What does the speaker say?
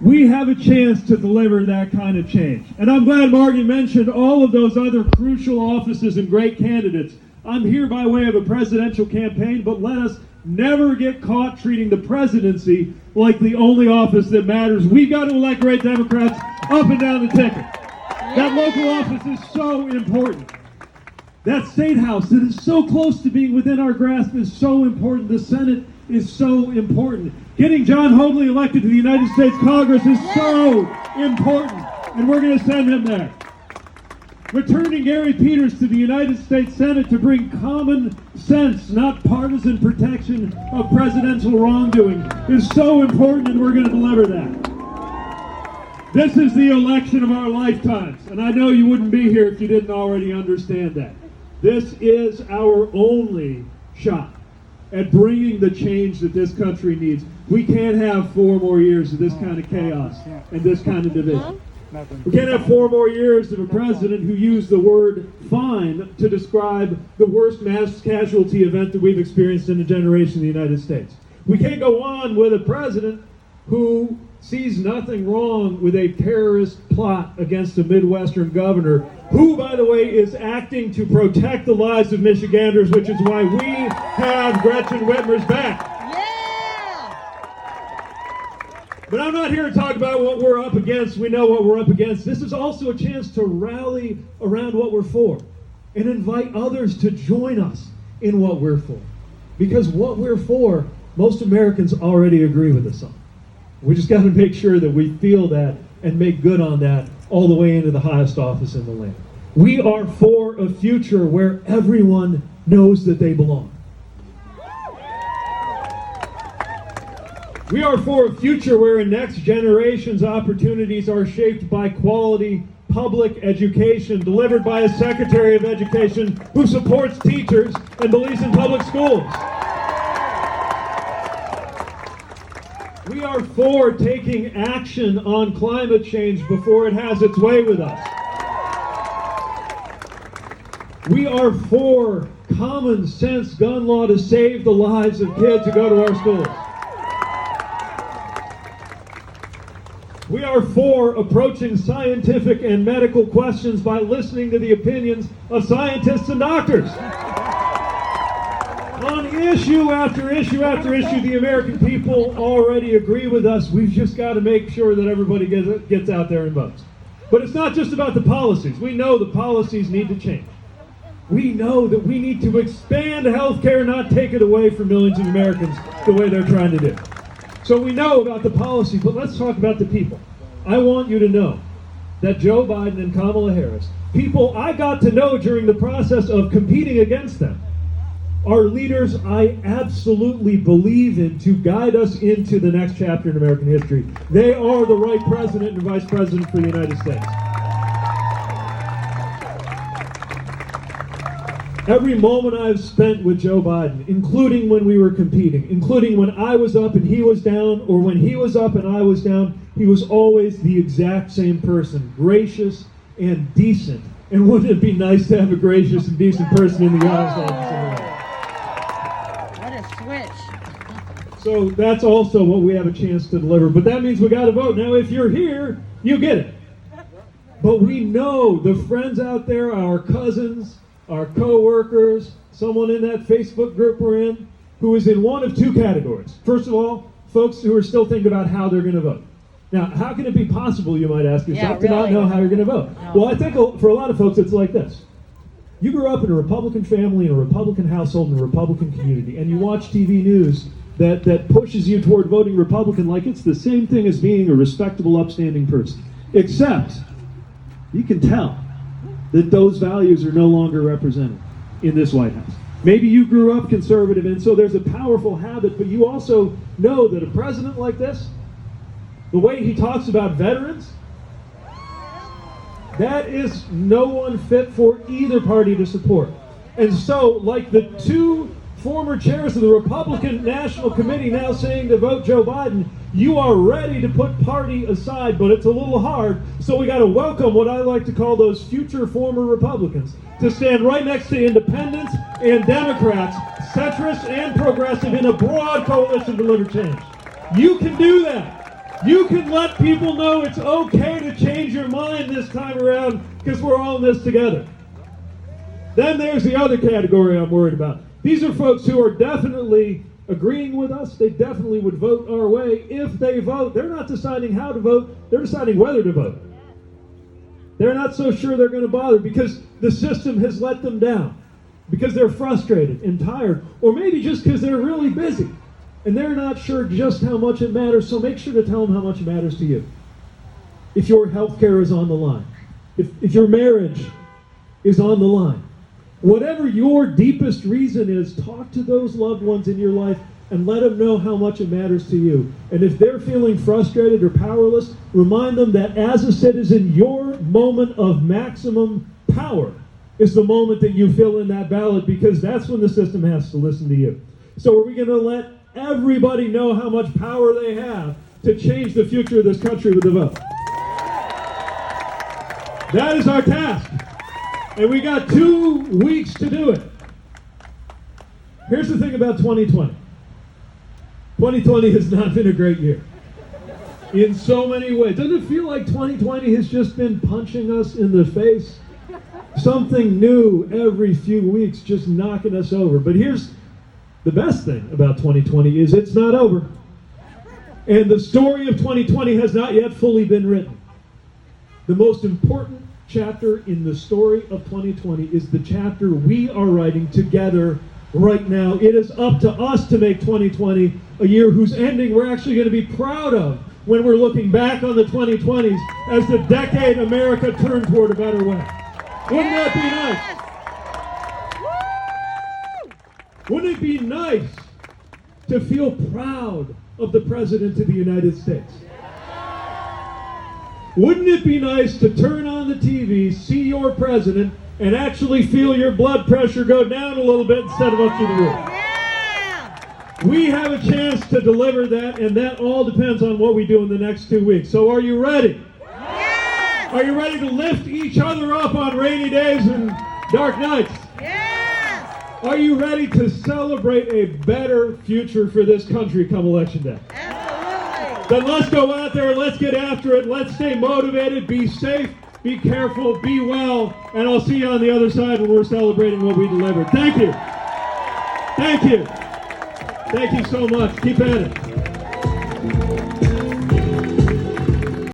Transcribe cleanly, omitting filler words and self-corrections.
We have a chance to deliver that kind of change. And I'm glad Margie mentioned all of those other crucial offices and great candidates. I'm here by way of a presidential campaign, but let us never get caught treating the presidency like the only office that matters. We've got to elect great Democrats up and down the ticket. That local office is so important. That state house that is so close to being within our grasp is so important. The Senate is so important. Getting John Hoadley elected to the United States Congress is so important, and we're going to send him there. Returning Gary Peters to the United States Senate to bring common sense, not partisan protection of presidential wrongdoing, is so important, and we're going to deliver that. This is the election of our lifetimes, and I know you wouldn't be here if you didn't already understand that. This is our only shot at bringing the change that this country needs. We can't have 4 more years of this kind of chaos and this kind of division. We can't have 4 more years of a president who used the word fine to describe the worst mass casualty event that we've experienced in a generation in the United States. We can't go on with a president who sees nothing wrong with a terrorist plot against a Midwestern governor who, by the way, is acting to protect the lives of Michiganders, which is why we have Gretchen Whitmer's back. Yeah! But I'm not here to talk about what we're up against. We know what we're up against. This is also a chance to rally around what we're for and invite others to join us in what we're for. Because what we're for, most Americans already agree with us on. We just got to make sure that we feel that and make good on that all the way into the highest office in the land. We are for a future where everyone knows that they belong. We are for a future where next generation's opportunities are shaped by quality public education delivered by a Secretary of Education who supports teachers and believes in public schools. We are for taking action on climate change before it has its way with us. We are for common sense gun law to save the lives of kids who go to our schools. We are for approaching scientific and medical questions by listening to the opinions of scientists and doctors. On issue after issue after issue, the American people already agree with us. We've just got to make sure that everybody gets out there and votes. But it's not just about the policies. We know the policies need to change. We know that we need to expand health care, not take it away from millions of Americans the way they're trying to do. So we know about the policy, but let's talk about the people. I want you to know that Joe Biden and Kamala Harris, people I got to know during the process of competing against them, are leaders I absolutely believe in to guide us into the next chapter in American history. They are the right president and vice president for the United States. Every moment I've spent with Joe Biden, including when we were competing, including when I was up and he was down, or when he was up and I was down, he was always the exact same person, gracious and decent. And wouldn't it be nice to have a gracious and decent person in the office? What a switch. So that's also what we have a chance to deliver. But that means we got to vote. Now, if you're here, you get it. But we know the friends out there, our cousins, our co-workers, someone in that Facebook group we're in, who is in one of 2 categories. First of all, folks who are still thinking about how they're going to vote. Now, how can it be possible, you might ask yourself, to not know how you're going to vote? No. Well, I think for a lot of folks, it's like this. You grew up in a Republican family, in a Republican household, in a Republican community, and you watch TV news that pushes you toward voting Republican like it's the same thing as being a respectable, upstanding person. Except, you can tell that those values are no longer represented in this White House. Maybe you grew up conservative, and so there's a powerful habit, but you also know that a president like this, the way he talks about veterans, that is no one fit for either party to support. And so, like the 2 former chairs of the Republican National Committee now saying to vote Joe Biden, you are ready to put party aside, but it's a little hard, so we got to welcome what I like to call those future former Republicans to stand right next to independents and Democrats, centrist and progressive, in a broad coalition to deliver change. You can do that. You can let people know it's okay to change your mind this time around because we're all in this together. Then there's the other category I'm worried about. These are folks who are definitely agreeing with us. They definitely would vote our way if they vote. They're not deciding how to vote. They're deciding whether to vote. They're not so sure they're going to bother because the system has let them down, because they're frustrated and tired, or maybe just because they're really busy and they're not sure just how much it matters. So make sure to tell them how much it matters to you. If your health care is on the line, if your marriage is on the line, whatever your deepest reason is, talk to those loved ones in your life and let them know how much it matters to you. And if they're feeling frustrated or powerless, remind them that as a citizen, your moment of maximum power is the moment that you fill in that ballot, because that's when the system has to listen to you. So are we going to let everybody know how much power they have to change the future of this country with a vote? That is our task. And we got 2 weeks to do it. Here's the thing about 2020. 2020 has not been a great year in so many ways. Doesn't it feel like 2020 has just been punching us in the face? Something new every few weeks, just knocking us over. But here's the best thing about 2020 is it's not over. And the story of 2020 has not yet fully been written. The most important chapter in the story of 2020 is the chapter we are writing together right now. It is up to us to make 2020 a year whose ending we're actually going to be proud of when we're looking back on the 2020s as the decade America turned toward a better way. Wouldn't that be nice? Wouldn't it be nice to feel proud of the President of the United States? Wouldn't it be nice to turn on the TV, see your president, and actually feel your blood pressure go down a little bit instead of up through the roof? Yeah! We have a chance to deliver that, and that all depends on what we do in the next 2 weeks. So are you ready? Yes! Are you ready to lift each other up on rainy days and dark nights? Yes! Are you ready to celebrate a better future for this country come Election Day? Absolutely! Then let's go out there, let's get after it, let's stay motivated, be safe, be careful, be well, and I'll see you on the other side when we're celebrating what we delivered. Thank you. Thank you. Thank you so much. Keep at it.